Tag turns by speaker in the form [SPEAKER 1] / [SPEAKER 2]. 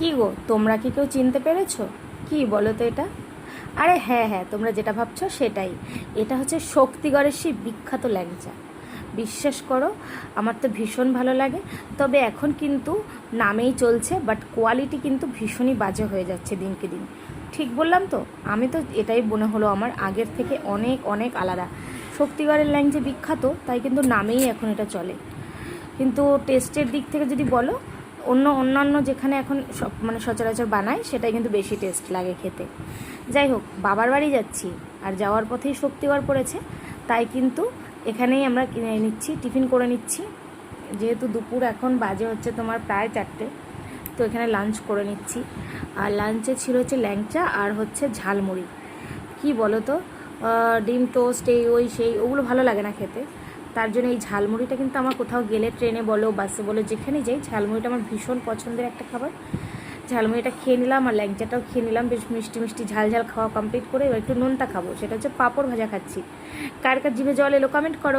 [SPEAKER 1] কি গো, তোমরা কি কেউ চিনতে পেরেছো? কি বলো তো এটা? আরে হ্যাঁ হ্যাঁ, তোমরা যেটা ভাবছো সেটাই। এটা হচ্ছে শক্তিগড়ের সেই বিখ্যাত ল্যাংচা। বিশ্বাস করো, আমার তো ভীষণ ভালো লাগে। তবে এখন কিন্তু নামেই চলছে, বাট কোয়ালিটি কিন্তু ভীষণই বাজে হয়ে যাচ্ছে দিনকে দিন। ঠিক বললাম তো? আমি তো এটাই মনে হলো আমার আগের থেকে অনেক অনেক আলাদা। শক্তিগড়ের ল্যাংচা বিখ্যাত, তাই কিন্তু নামেই এখন এটা চলে। কিন্তু টেস্টের দিক থেকে যদি বলো, অন্যান্য যেখানে এখন সব মানে সচরাচর বানায় সেটাই কিন্তু বেশি টেস্ট লাগে খেতে। যাই হোক, বাবার বাড়ি যাচ্ছি আর যাওয়ার পথেই শক্তিগড় পড়েছে, তাই কিন্তু এখানেই আমরা কিনে নিচ্ছি, টিফিন করে নিচ্ছি। যেহেতু দুপুর এখন বাজে হচ্ছে তোমার প্রায় 4টে, তো এখানে লাঞ্চ করে নিচ্ছি। আর লাঞ্চে ছিল হচ্ছে ল্যাংচা আর হচ্ছে ঝালমুড়ি। কি বলো তো, ডিম টোস্ট এই ওই সেই ওগুলো ভালো লাগে না খেতে। তার জন্য এই ঝালমুড়িটা কিন্তু আমার কোথাও গেলে, ট্রেনে বলো বাসে বলো যেখানেই যাই, ঝালমুড়িটা আমার ভীষণ পছন্দের একটা খাবার। ঝালমুড়িটা খেয়ে নিলাম আর ল্যাংচাটাও খেয়ে নিলাম, বেশ মিষ্টি মিষ্টি ঝাল ঝাল খাওয়া কমপ্লিট করে এবার একটু নোনতা খাবো, সেটা হচ্ছে পাঁপড় ভাজা খাচ্ছি। কার কার জিভে জল এলো কমেন্ট করো।